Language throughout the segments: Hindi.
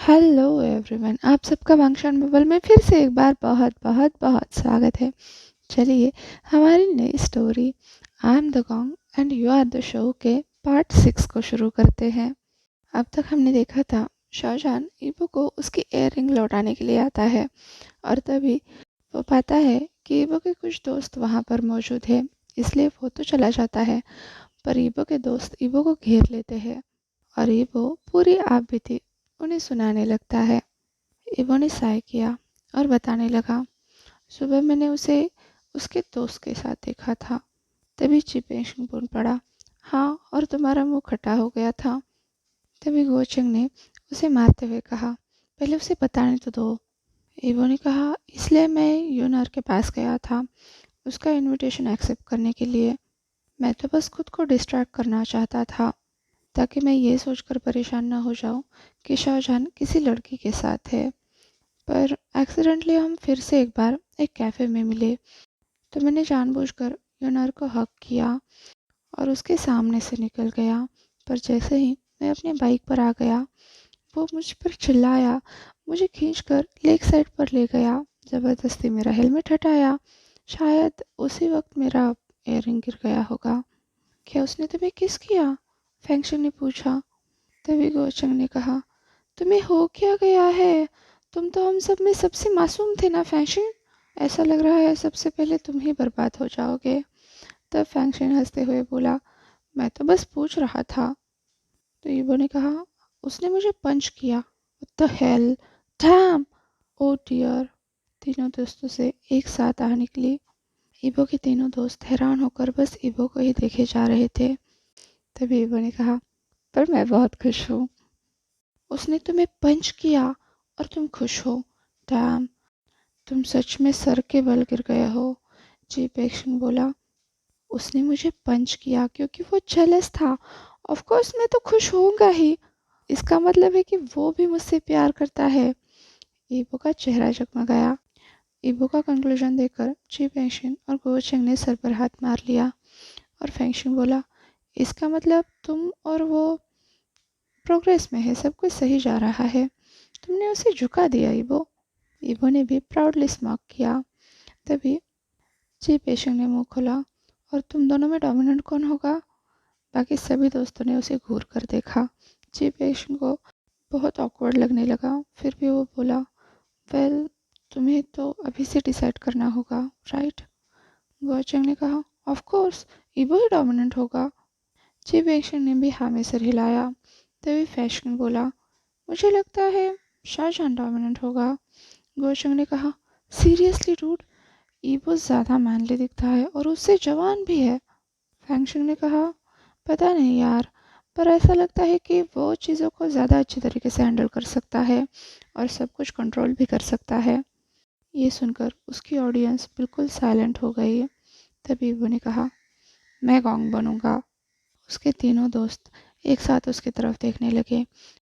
हेलो एवरीवन, आप सबका फंक्शन बबल में फिर से एक बार बहुत बहुत बहुत स्वागत है। चलिए हमारी नई story I am the gong and you are the show के पार्ट 6 को शुरू करते हैं। अब तक हमने देखा था शाहजहान ईबो को उसकी इयररिंग लौटाने के लिए आता है और तभी वो पाता है कि ईबो के कुछ दोस्त वहाँ पर मौजूद है, इसलिए वो तो चला जाता है। पर ईबो के दोस्त ईबो को घेर लेते हैं और ईबो पूरी आपबीती उन्हें सुनाने लगता है। ईबो ने साय किया और बताने लगा, सुबह मैंने उसे उसके दोस्त के साथ देखा था। तभी चिपेंग बोल पड़ा, हाँ, और तुम्हारा मुंह खट्टा हो गया था। तभी गोचेंग ने उसे मारते हुए कहा, पहले उसे बताने तो दो। ईबो ने कहा, इसलिए मैं यूनर के पास गया था उसका इनविटेशन एक्सेप्ट करने के लिए। मैं तो बस खुद को डिस्ट्रैक्ट करना चाहता था ताकि मैं ये सोचकर परेशान न हो जाऊं कि शाहजहान किसी लड़की के साथ है। पर एक्सीडेंटली हम फिर से एक बार एक कैफ़े में मिले, तो मैंने जानबूझकर यूनर को हक किया और उसके सामने से निकल गया। पर जैसे ही मैं अपने बाइक पर आ गया, वो मुझ पर चिल्लाया, मुझे खींचकर लेक साइड पर ले गया, ज़बरदस्ती मेरा हेलमेट हटाया। शायद उसी वक्त मेरा इयररिंग गिर गया होगा। क्या उसने तुम्हें किस किया? फेंगशिन ने पूछा। तभी गोचंग ने कहा, तुम्हें हो क्या गया है? तुम तो हम सब में सबसे मासूम थे ना फेंगशिन। ऐसा लग रहा है सबसे पहले तुम ही बर्बाद हो जाओगे। तब फेंगशिन हंसते हुए बोला, मैं तो बस पूछ रहा था। तो ईबो ने कहा, उसने मुझे पंच किया। What the hell, damn, oh dear. तीनों दोस्तों से एक साथ आ निकली। ईबो के तीनों दोस्त हैरान होकर बस ईबो को ही देखे जा रहे थे। तभी ईबो ने कहा, पर मैं बहुत खुश हूँ। उसने तुम्हें पंच किया और तुम खुश हो? डैम, तुम सच में सर के बल गिर गए हो। चीप एक्शन बोला, उसने मुझे पंच किया क्योंकि वो जेलस था। ऑफ कोर्स मैं तो खुश होऊंगा ही। इसका मतलब है कि वो भी मुझसे प्यार करता है। ईबो का चेहरा जगमगाया। ईबो का कंक्लूजन देखकर चीप एक्शन और गोचेंग ने सर पर हाथ मार लिया और फेंगशिन बोला, इसका मतलब तुम और वो प्रोग्रेस में है, सब कुछ सही जा रहा है। तुमने उसे झुका दिया ईबो। ईबो ने भी प्राउडली स्माइल किया। तभी जी पेशेंट ने मुंह खोला, और तुम दोनों में डोमिनेंट कौन होगा? बाकी सभी दोस्तों ने उसे घूर कर देखा। जी पेशेंट को बहुत ऑकवर्ड लगने लगा। फिर भी वो बोला, वेल, तुम्हें तो अभी से डिसाइड करना होगा, राइट? गोचेंग ने कहा, ऑफ कोर्स, ईबो ही डोमिनेंट होगा। जी पेशेंट ने भी हाँ में सिर हिलाया। तभी फैशन बोला, मुझे लगता है शाहजहान डोमिनेंट होगा। गोचेंग ने कहा, सीरियसली डूड, ईबो ज़्यादा मैनली दिखता है और उससे जवान भी है। फैंगशिंग ने कहा, पता नहीं यार, पर ऐसा लगता है कि वो चीज़ों को ज़्यादा अच्छी तरीके से हैंडल कर सकता है और सब कुछ कंट्रोल भी कर सकता है। ये सुनकर उसकी ऑडियंस बिल्कुल साइलेंट हो गई। तभी ईबो ने कहा, मैं गॉन्ग बनूंगा। उसके तीनों दोस्त एक साथ उसकी तरफ देखने लगे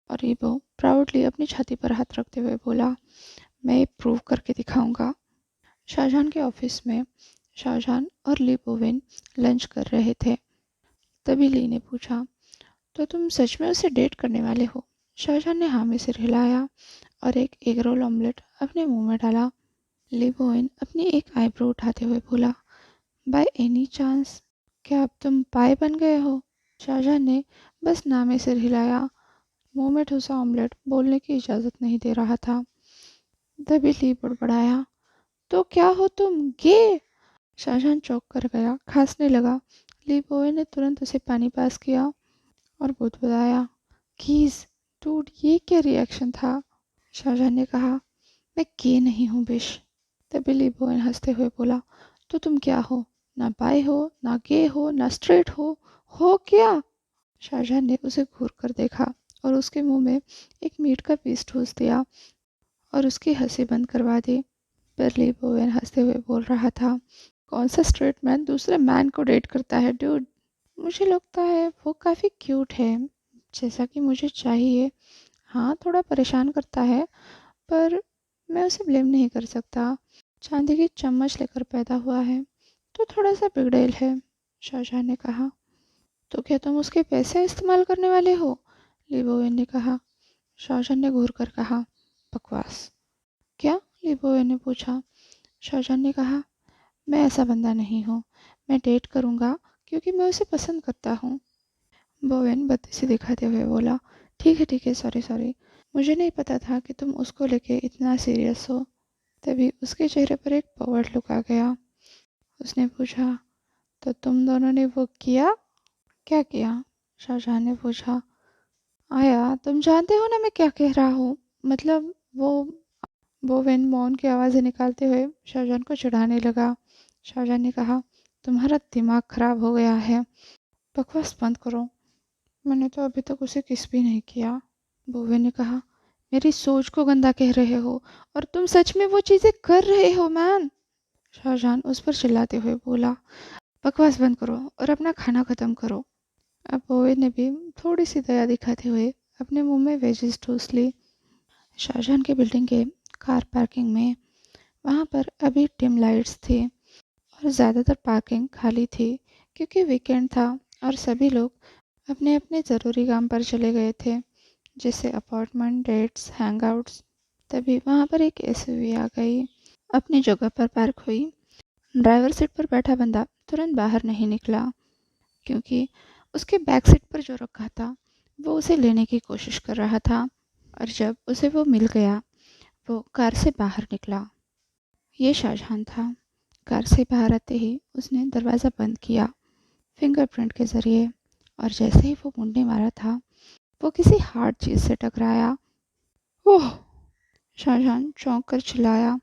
और ईबो प्राउडली अपनी छाती पर हाथ रखते हुए बोला, मैं प्रूव करके दिखाऊंगा। शाहजहान के ऑफिस में शाहजहान और ली बोवेन लंच कर रहे थे। तभी ली ने पूछा, तो तुम सच में उसे डेट करने वाले हो? शाहजहान ने हाँ में सिर हिलाया और एक एग रोल ऑमलेट अपने मुंह में डाला। ली बोवेन अपनी एक आईब्रो उठाते हुए बोला, बाय एनी चांस क्या अब तुम पाई बन गए हो? शाहजहान ने बस ना में सिर हिलाया। मुंह में ठुसा ऑमलेट बोलने की इजाज़त नहीं दे रहा था। तभी ली बड़बड़ाया, तो क्या हो तुम, गे? शाहजहान चौंक कर गया, खांसने लगा। ली बोए ने तुरंत उसे पानी पास किया और बुदबुदाया, खीस, डूड, ये क्या रिएक्शन था? शाहजहान ने कहा, मैं गे नहीं हूँ बिश। तभी ली बोए हंसते हुए बोला, तो तुम क्या हो? ना बाय हो, ना गे हो, ना स्ट्रेट हो क्या? शाहजहान ने उसे घूर कर देखा और उसके मुंह में एक मीट का पीस ठूस दिया और उसकी हंसी बंद करवा दी। पर ली बोवेन हंसते हुए बोल रहा था, कौन सा स्ट्रेट मैन दूसरे मैन को डेट करता है ड्यूड? मुझे लगता है वो काफ़ी क्यूट है, जैसा कि मुझे चाहिए। हाँ, थोड़ा परेशान करता है, पर मैं उसे ब्लेम नहीं कर सकता। चांदी की चम्मच लेकर पैदा हुआ है, तो थोड़ा सा बिगड़ैल है। शाहजहां ने कहा, तो क्या तुम उसके पैसे इस्तेमाल करने वाले हो? ली बोवेन ने कहा। शाहजहां ने घूर कर कहा, बकवास। क्या? लिबोए ने पूछा। शाहजहां ने कहा, मैं ऐसा बंदा नहीं हूँ। मैं डेट करूँगा क्योंकि मैं उसे पसंद करता हूँ। बोवेन बत्तीसी दिखाते हुए बोला, ठीक है, सॉरी सॉरी। मुझे नहीं पता था कि तुम उसको लेके इतना सीरियस हो। तभी उसके चेहरे पर एक पवर्ड लुक आ गया। उसने पूछा, तो तुम दोनों ने वो किया? क्या किया? शाहजहां ने पूछा। आया, तुम जानते हो ना मैं क्या कह रहा हूँ। मतलब वो। बोवेन मौन की आवाज़ें निकालते हुए शाहजहां को चिढ़ाने लगा। शाहजहां ने कहा, तुम्हारा दिमाग खराब हो गया है। बकवास बंद करो। मैंने तो अभी तक उसे किस भी नहीं किया। बोवेन ने कहा, मेरी सोच को गंदा कह रहे हो और तुम सच में वो चीज़ें कर रहे हो मैन। शाहजहां उस पर चिल्लाते हुए बोला, बकवास बंद करो और अपना खाना खत्म करो। अब बोवेन ने भी थोड़ी सी दया दिखाते हुए अपने मुंह में वेजिस ठूस ली। शाहजहां की बिल्डिंग के कार पार्किंग में वहाँ पर अभी डिम लाइट्स थी और ज़्यादातर पार्किंग खाली थी क्योंकि वीकेंड था और सभी लोग अपने अपने ज़रूरी काम पर चले गए थे, जैसे अपार्टमेंट डेट्स हैंगआउट्स। तभी वहाँ पर एक एसयूवी आ गई, अपनी जगह पर पार्क हुई। ड्राइवर सीट पर बैठा बंदा तुरंत बाहर नहीं निकला क्योंकि उसके बैक सीट पर जो रखा था वो उसे लेने की कोशिश कर रहा था, और जब उसे वो मिल गया वो कार से बाहर निकला। ये शाहजहां था। कार से बाहर आते ही उसने दरवाज़ा बंद किया फिंगरप्रिंट के ज़रिए, और जैसे ही वो मुड़ने वाला था वो किसी हार्ड चीज़ से टकराया। ओह! शाहजहां चौंक कर चिल्लाया।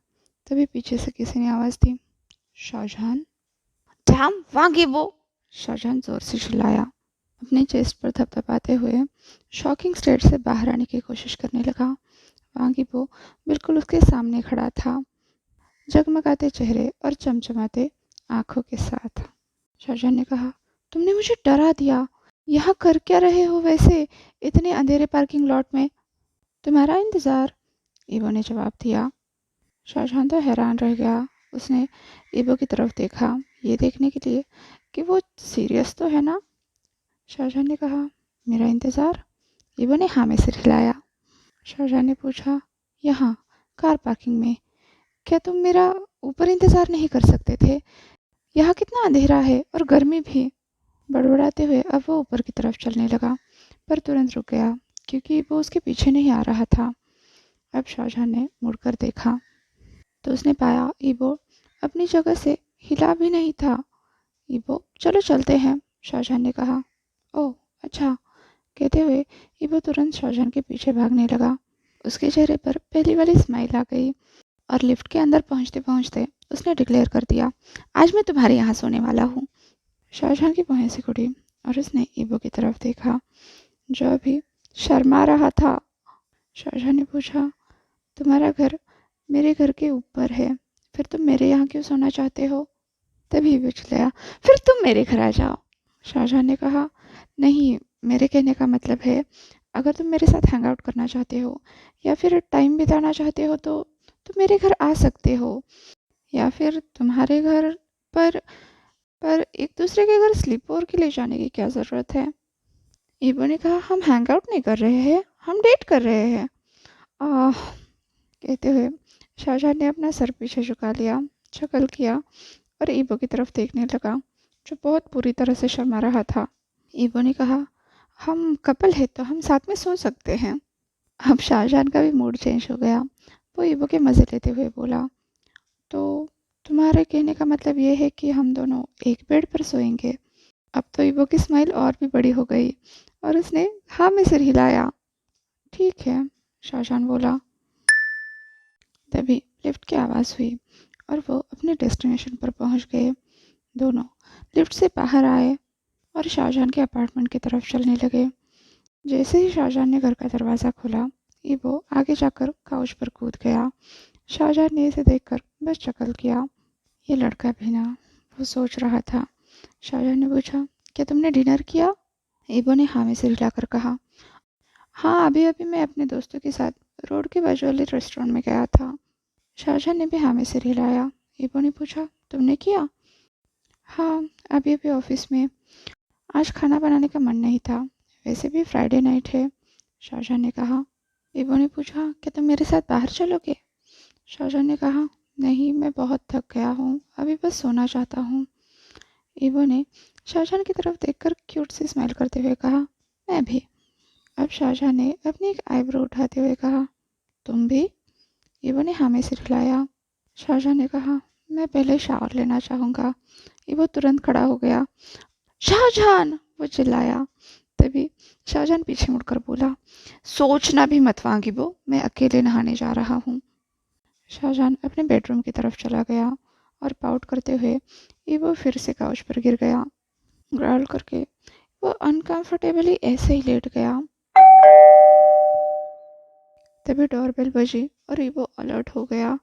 तभी पीछे से किसी ने आवाज़ दी, शाहजहां। डैम वांगी वो! शाहजहां जोर से चिल्लाया, अपने चेस्ट पर थपथपाते हुए शॉकिंग स्टेट से बाहर आने की कोशिश करने लगा। वांगी वो बिल्कुल उसके सामने खड़ा था, जगमगाते चेहरे और चमचमाते आंखों के साथ। शाहजहां ने कहा, तुमने मुझे डरा दिया। यहाँ कर क्या रहे हो वैसे, इतने अंधेरे पार्किंग लॉट में? तुम्हारा इंतज़ार, ईवो ने जवाब दिया। शाहजहां तो हैरान रह गया। उसने ईवो की तरफ देखा, ये देखने के लिए कि वो सीरियस तो है ना। शाहजहां ने कहा, मेरा इंतज़ार? ईवो ने हाँ में सिर हिलाया। शाहजहां ने पूछा, यहाँ कार पार्किंग में? क्या तुम मेरा ऊपर इंतज़ार नहीं कर सकते थे? यहाँ कितना अंधेरा है और गर्मी भी। बड़बड़ाते हुए अब वो ऊपर की तरफ चलने लगा, पर तुरंत रुक गया क्योंकि वो उसके पीछे नहीं आ रहा था। अब शाहजहां ने मुड़कर देखा तो उसने पाया ईबो अपनी जगह से हिला भी नहीं था। ईबो, चलो चलते हैं, शाहजहां ने कहा। ओह अच्छा, कहते हुए ईबो तुरंत शाहजहां के पीछे भागने लगा। उसके चेहरे पर पहली वाली स्माइल आ गई और लिफ्ट के अंदर पहुंचते पहुंचते उसने डिक्लेयर कर दिया, आज मैं तुम्हारे यहाँ सोने वाला हूँ। शाहजहां की भौहें सिकुड़ी और उसने ईबो की तरफ देखा जो अभी शर्मा रहा था। शाहजहां ने पूछा, तुम्हारा घर मेरे घर के ऊपर है, फिर तुम मेरे यहाँ क्यों सोना चाहते हो? तभी ईबो चिल्लाया, फिर तुम मेरे घर आ जाओ। शाहजहां ने कहा, नहीं, मेरे कहने का मतलब है, अगर तुम मेरे साथ हैंग आउट करना चाहते हो या फिर टाइम बिताना चाहते हो तो तुम मेरे घर आ सकते हो, या फिर तुम्हारे घर पर पर एक दूसरे के घर स्लीप ओवर के लिए जाने की क्या ज़रूरत है? ईबो ने कहा, हम हैंग आउट नहीं कर रहे हैं, हम डेट कर रहे हैं। आह! कहते हुए शाहजहां ने अपना सर पीछे झुका लिया, शक्ल किया और ईबो की तरफ देखने लगा, जो बहुत बुरी तरह से शर्मा रहा था। ईबो ने कहा, हम कपल है तो हम साथ में सो सकते हैं। अब शाहजहां का भी मूड चेंज हो गया। वो ईबो के मज़े लेते हुए बोला, तो तुम्हारे कहने का मतलब ये है कि हम दोनों एक बेड पर सोएंगे? अब तो ईबो की स्माइल और भी बड़ी हो गई और उसने हाँ में सिर हिलाया। ठीक है, शाहजहां बोला। तभी लिफ्ट की आवाज़ हुई और वो अपने डेस्टिनेशन पर पहुंच गए। दोनों लिफ्ट से बाहर आए और शाहजहां के अपार्टमेंट की तरफ चलने लगे। जैसे ही शाहजहां ने घर का दरवाज़ा खोला, ईबो आगे जाकर काउच पर कूद गया। शाहजहां ने इसे देखकर बस चकल किया। ये लड़का भी ना, वो सोच रहा था। शाहजहां ने पूछा, क्या तुमने डिनर किया? ईबो ने हाँ में सिर हिलाकर कहा, हाँ, अभी अभी मैं अपने दोस्तों के साथ रोड के बाजू वाले रेस्टोरेंट में गया था। शाहजहां ने भी हाँ में सिर हिलाया। ईबो ने पूछा, तुमने किया? हाँ, अभी अभी ऑफिस में। आज खाना बनाने का मन नहीं था, वैसे भी फ्राइडे नाइट है, शाहजहां ने कहा। ईबो ने पूछा, क्या तुम मेरे साथ बाहर चलोगे? शाहजहां ने कहा, नहीं, मैं बहुत थक गया हूँ, अभी बस सोना चाहता हूँ। ईबो ने शाहजहां की तरफ देखकर क्यूट सी स्माइल करते हुए कहा, मैं भी। अब शाहजहां ने अपनी एक आईब्रो उठाते हुए कहा, तुम भी? ईबो ने हामी से हिलाया। शाहजहां ने कहा, मैं पहले शावर लेना चाहूँगा। ईबो तुरंत खड़ा हो गया। शाहजहां! वो चिल्लाया। तभी शाहजहां पीछे मुड़कर बोला, सोचना भी मत वांगिबो, मैं अकेले नहाने जा रहा हूँ। शाहजहां अपने बेडरूम की तरफ चला गया और पाउट करते हुए ईबो फिर से काउच पर गिर गया। ग्राउल करके वो अनकंफर्टेबली ऐसे ही लेट गया। तभी डोरबेल बजी और ईबो अलर्ट हो गया।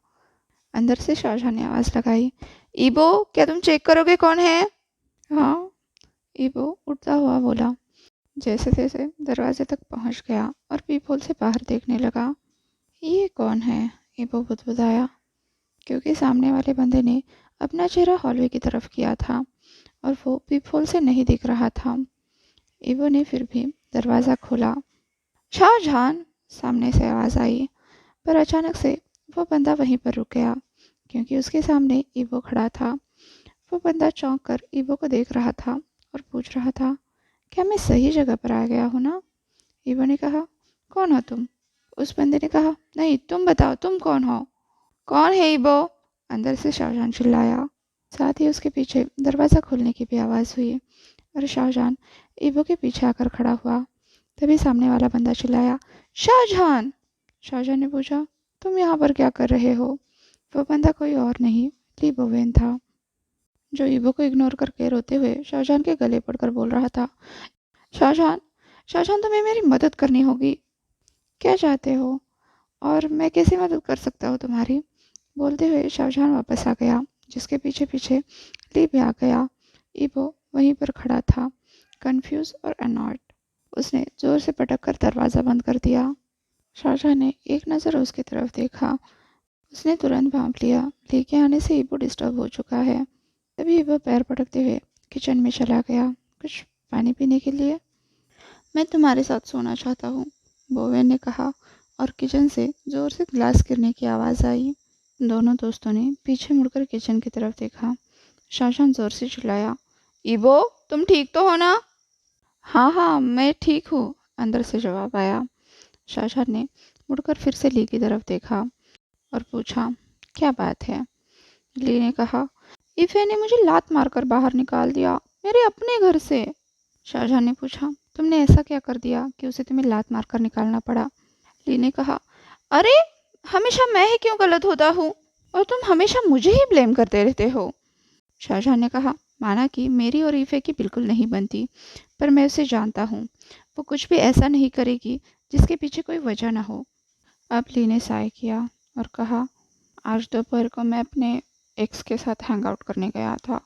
अंदर से शाहजहां ने आवाज लगाई, ईबो, क्या तुम चेक करोगे कौन है? हाँ, ईबो उठता हुआ बोला। जैसे तैसे दरवाजे तक पहुंच गया और पीपहोल से बाहर देखने लगा। ये कौन है? ईबो बुदबुदाया, क्योंकि सामने वाले बंदे ने अपना चेहरा हॉलवे की तरफ किया था और वो पीपहोल से नहीं दिख रहा था। ईबो ने फिर भी दरवाज़ा खोला। शाहजहां! सामने से आवाज़ आई, पर अचानक से वो बंदा वहीं पर रुक गया, क्योंकि उसके सामने ईबो खड़ा था। वो बंदा चौंक कर ईबो को देख रहा था और पूछ रहा था, क्या मैं सही जगह पर आ गया हूँ ना? ईबो ने कहा, कौन हो तुम? उस बंदे ने कहा, नहीं, तुम बताओ, तुम कौन हो? कौन है ईबो? अंदर से शाहजहां चिल्लाया। साथ ही उसके पीछे दरवाज़ा खोलने की भी आवाज़ हुई और शाहजहां ईबो के पीछे आकर खड़ा हुआ। तभी सामने वाला बंदा चिल्लाया, शाहजहां! शाहजहां ने पूछा, तुम यहाँ पर क्या कर रहे हो? वो बंदा कोई और नहीं, ली बोवेन था, जो ईबो को इग्नोर करके रोते हुए शाहजहां के गले पड़कर बोल रहा था, शाहजहां, शाहजहां, तुम्हें मेरी मदद करनी होगी। क्या चाहते हो? और मैं कैसे मदद कर सकता हूँ तुम्हारी? बोलते हुए शाहजहां वापस आ गया, जिसके पीछे पीछे ली भी आ गया। ईबो वहीं पर खड़ा था, कंफ्यूज और अनॉयड। उसने जोर से पटक कर दरवाज़ा बंद कर दिया। शाहजहां ने एक नज़र उसकी तरफ देखा। उसने तुरंत भांप लिया, ली के आने से ईबो डिस्टर्ब हो चुका है। तभी ईबो पैर पटकते हुए किचन में चला गया, कुछ पानी पीने के लिए। मैं तुम्हारे साथ सोना चाहता हूँ, बोवेन ने कहा, और किचन से जोर से ग्लास गिरने की आवाज़ आई। दोनों दोस्तों ने पीछे मुड़कर किचन की तरफ देखा। शाहजहां जोर से चिल्लाया, ईबो, तुम ठीक तो हो ना? हाँ हाँ, मैं ठीक हूँ, अंदर से जवाब आया। शाहजहां ने मुड़कर फिर से ली की तरफ देखा और पूछा, क्या बात है? ली ने कहा, इफ़े ने मुझे लात मारकर बाहर निकाल दिया, मेरे अपने घर से। शाहजहां ने पूछा, तुमने ऐसा क्या कर दिया कि उसे तुम्हें लात मारकर निकालना पड़ा? ली ने कहा, अरे, हमेशा मैं ही क्यों गलत होता हूँ और तुम हमेशा मुझे ही ब्लेम करते रहते हो? शाहजहां ने कहा, माना कि मेरी और ईफे की बिल्कुल नहीं बनती, पर मैं उसे जानता हूँ। वो कुछ भी ऐसा नहीं करेगी जिसके पीछे कोई वजह न हो। अब ली ने साय किया और कहा, आज दोपहर को मैं अपने एक्स के साथ हैंग आउट करने गया था।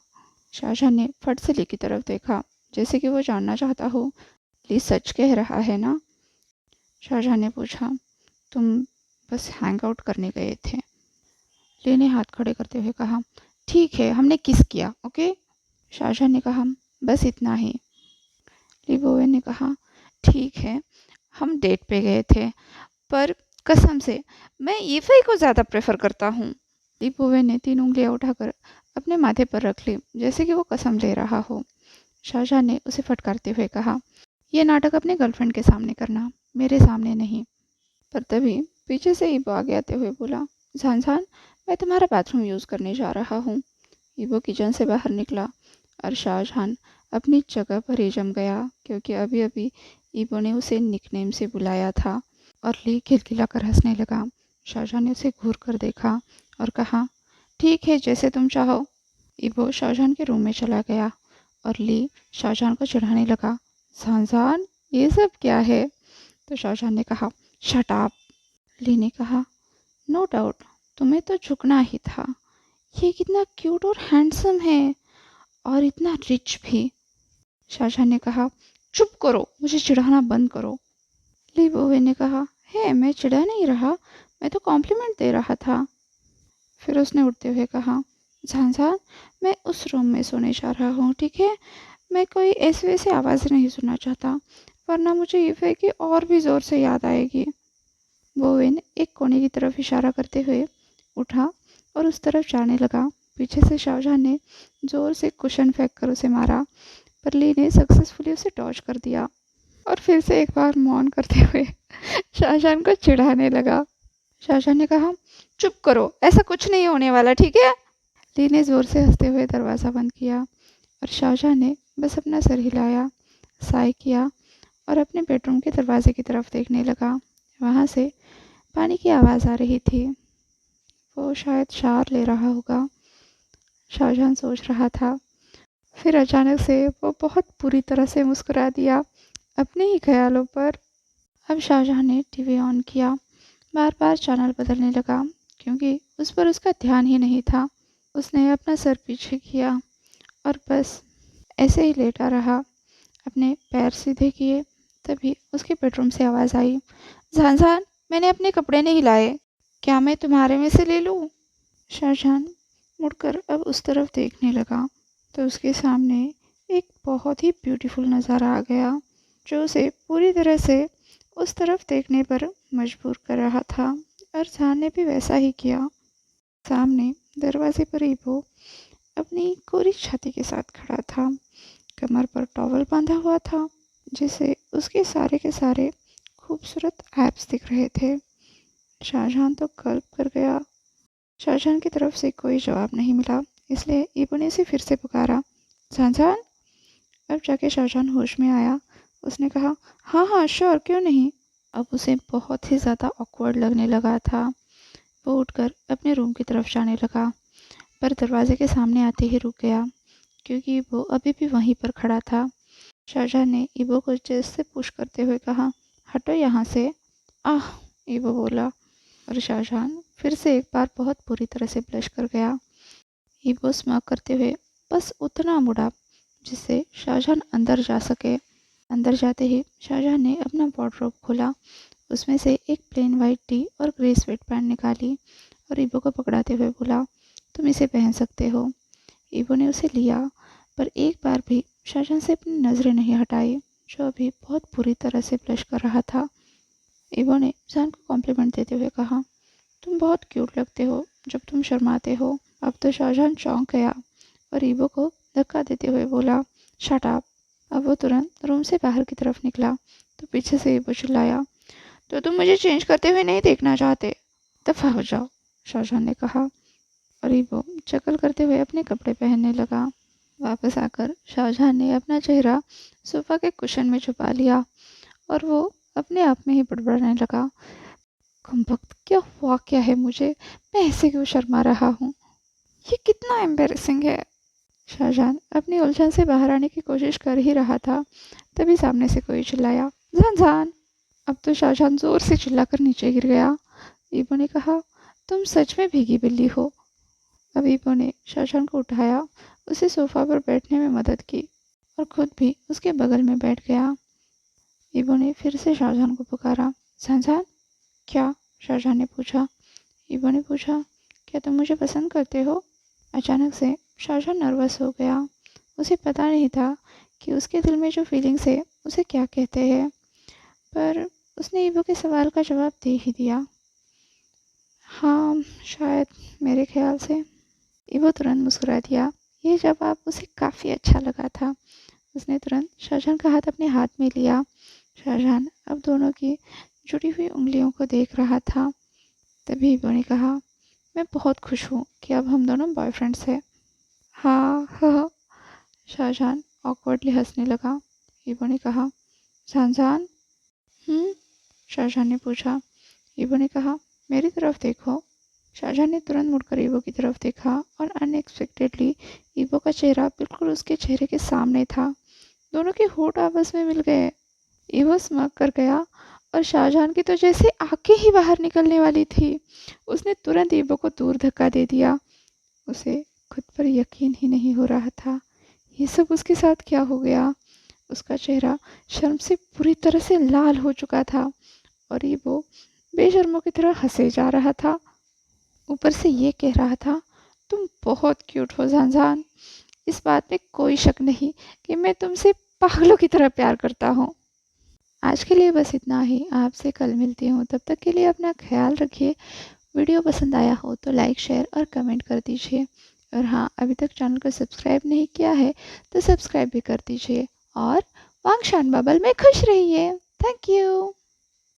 शाहजहां ने फट से ली की तरफ देखा, जैसे कि वो जानना चाहता हो, ली सच कह रहा है ना? शाहजहां ने पूछा, तुम बस हैंग आउट करने गए थे? ली ने हाथ खड़े करते हुए कहा, ठीक है, हमने किस किया, ओके? शाहजहां ने कहा, बस इतना ही। ली बोवेन ने कहा, ठीक है, हम डेट पे गए थे, पर कसम से मैं ईफई को ज़्यादा प्रेफर करता हूँ। ली बोवेन ने 3 उंगलियां उठाकर अपने माथे पर रख ली, जैसे कि वो कसम ले रहा हो। शाहजहां ने उसे फटकारते हुए कहा, यह नाटक अपने गर्लफ्रेंड के सामने करना, मेरे सामने नहीं। पर तभी पीछे से ईबो आगे आते हुए बोला, झांझान, मैं तुम्हारा बाथरूम यूज़ करने जा रहा हूँ। ईबो किचन से बाहर निकला और शाहजहां अपनी जगह पर ही जम गया, क्योंकि अभी अभी ईबो ने उसे निकनेम से बुलाया था। और ली खिलखिलाकर हंसने लगा। शाहजहां ने उसे घूर कर देखा और कहा, ठीक है, जैसे तुम चाहो। ईबो शाहजहां के रूम में चला गया और ली शाहजहां को चिढ़ाने लगा, झांझान, ये सब क्या है? तो शाहजहां ने कहा, शट अप। ली ने कहा, नो डाउट, तुम्हें तो झुकना ही था। ये कितना क्यूट और हैंडसम है, और इतना रिच भी। शाहजहां ने कहा, चुप करो, मुझे चिढ़ाना बंद करो। ली बोवे ने कहा, हे, मैं चिढ़ा नहीं रहा, मैं तो कॉम्प्लीमेंट दे रहा था। फिर उसने उठते हुए कहा, झांझान, मैं उस रूम में सोने जा रहा हूँ, ठीक है? मैं कोई ऐसे वैसे आवाज़ नहीं सुनना चाहता, वरना मुझे ईफे की और भी ज़ोर से याद आएगी। बोवेन एक कोने की तरफ इशारा करते हुए उठा और उस तरफ जाने लगा। पीछे से शाहजहां ने जोर से कुशन फेंक कर उसे मारा, पर ली ने सक्सेसफुली उसे डॉज कर दिया और फिर से एक बार मौन करते हुए शाहजहां को चिढ़ाने लगा। शाहजहां ने कहा, चुप करो, ऐसा कुछ नहीं होने वाला, ठीक है। ली ने जोर से हंसते हुए दरवाज़ा बंद किया और शाहजहां ने बस अपना सर हिलाया, साय किया और अपने बेडरूम के दरवाजे की तरफ देखने लगा। वहाँ से पानी की आवाज़ आ रही थी। वो शायद शावर ले रहा होगा, शाहजहां सोच रहा था। फिर अचानक से वो बहुत बुरी तरह से मुस्कुरा दिया अपने ही ख्यालों पर। अब शाहजहां ने टीवी ऑन किया, बार बार चैनल बदलने लगा क्योंकि उस पर उसका ध्यान ही नहीं था। उसने अपना सर पीछे किया और बस ऐसे ही लेटा रहा, अपने पैर सीधे किए। तभी उसके बेडरूम से आवाज़ आई, जान मैंने अपने कपड़े नहीं लाए, क्या मैं तुम्हारे में से ले लूँ। शाहजहां मुड़कर अब उस तरफ देखने लगा तो उसके सामने एक बहुत ही ब्यूटीफुल नज़ारा आ गया जो उसे पूरी तरह से उस तरफ देखने पर मजबूर कर रहा था। और जहान ने भी वैसा ही किया। सामने दरवाजे पर ईबो अपनी कोरी छाती के साथ खड़ा था, कमर पर टॉवल बांधा हुआ था जिसे उसके सारे के सारे खूबसूरत एब्स दिख रहे थे। शाहजहां तो कल्प कर गया। शाहजहां की तरफ से कोई जवाब नहीं मिला, इसलिए ईबो ने उसे फिर से पुकारा, शाहजहां। अब जाके शाहजहां होश में आया। उसने कहा, हाँ हाँ श्योर, क्यों नहीं। अब उसे बहुत ही ज़्यादा ऑकवर्ड लगने लगा था। वो उठकर अपने रूम की तरफ जाने लगा, पर दरवाजे के सामने आते ही रुक गया क्योंकि वो अभी भी वहीं पर खड़ा था। शाहजहां ने ईबो को चेस्ट से पुश करते हुए कहा, हटो यहाँ से। आह, ईबो बोला और शाहजहां फिर से एक बार बहुत बुरी तरह से ब्लश कर गया। ईबो स्मार्क करते हुए बस उतना मुड़ा जिससे शाहजहां अंदर जा सके। अंदर जाते ही शाहजहां ने अपना वार्डरोब खोला, उसमें से एक प्लेन वाइट टी और ग्रे स्वेट पैंट निकाली और ईबो को पकड़ाते हुए बोला, तुम इसे पहन सकते हो। ईबो ने उसे लिया, पर एक बार भी शाहजहां से अपनी नज़रें नहीं हटाई जो अभी बहुत बुरी तरह से ब्लश कर रहा था। ईबो ने शाहजहां को कॉम्प्लीमेंट देते हुए कहा, तुम बहुत क्यूट लगते हो जब तुम शर्माते हो। अब तो शाहजहां चौंक गया और ईबो को धक्का देते हुए बोला, शट अप। अब वो तुरंत रूम से बाहर की तरफ निकला तो पीछे से ईबो चिल्लाया, तो तुम मुझे चेंज करते हुए नहीं देखना चाहते, दफा हो जाओ। शाहजहां ने कहा और ईबो चकल करते हुए अपने कपड़े पहनने लगा। वापस आकर शाहजहां ने अपना चेहरा सोफा के कुशन में छुपा लिया और वो अपने आप में ही बड़बड़ाने लगा, कमबख्त, क्या हुआ क्या है मुझे, मैं ऐसे क्यों शर्मा रहा हूँ, ये कितना एम्बेरसिंग है। शाहजहां अपनी उलझन से बाहर आने की कोशिश कर ही रहा था, तभी सामने से कोई चिल्लाया, जान जान। अब तो शाहजहां जोर से चिल्लाकर नीचे गिर गया। ईबो ने कहा, तुम सच में भीगी बिल्ली हो। अब ईबो ने शाहजहां को उठाया, उसे सोफा पर बैठने में मदद की और खुद भी उसके बगल में बैठ गया। ईबो ने फिर से शाहजहां को पुकारा, शाहजहां। क्या? शाहजहां ने पूछा। ईबो ने पूछा, क्या तुम मुझे पसंद करते हो? अचानक से शाहजहां नर्वस हो गया। उसे पता नहीं था कि उसके दिल में जो फीलिंग्स है उसे क्या कहते हैं, पर उसने ईबो के सवाल का जवाब दे ही दिया, हाँ शायद, मेरे ख्याल से। ईबो तुरंत मुस्कुरा दिया। ये जवाब उसे काफ़ी अच्छा लगा था। उसने तुरंत शाहजहां का हाथ अपने हाथ में लिया। शाहजहां अब दोनों की जुड़ी हुई उंगलियों को देख रहा था। तभी ईबो ने कहा, मैं बहुत खुश हूँ कि अब हम दोनों बॉयफ्रेंड्स हैं। हाँ हाँ। शाहजहां ऑकवर्डली हंसने लगा। ईबो ने कहा, शाहजहां। हम्म, शाहजहां ने पूछा। ईबो ने कहा, मेरी तरफ देखो। शाहजहां ने तुरंत मुड़कर ईबो की तरफ देखा और अनएक्सपेक्टेडली ईबो का चेहरा बिल्कुल उसके चेहरे के सामने था। दोनों के होंठ आपस में मिल गए। ईबो स्मक कर गया और शाहजहां की तो जैसे आंखें ही बाहर निकलने वाली थी। उसने तुरंत ईबो को दूर धक्का दे दिया। उसे खुद पर यकीन ही नहीं हो रहा था, ये सब उसके साथ क्या हो गया। उसका चेहरा शर्म से पूरी तरह से लाल हो चुका था और ईबो बेशर्मों की तरह हंसे जा रहा था। ऊपर से ये कह रहा था, तुम बहुत क्यूट हो जान। इस बात में कोई शक नहीं कि मैं तुमसे पागलों की तरह प्यार करता हूँ। आज के लिए बस इतना ही। आपसे कल मिलती हूँ, तब तक के लिए अपना ख्याल रखिए। वीडियो पसंद आया हो तो लाइक शेयर और कमेंट कर दीजिए। और हाँ, अभी तक चैनल को सब्सक्राइब नहीं किया है तो सब्सक्राइब भी कर दीजिए। और वांगशान बबल में खुश रहिए। Thank you.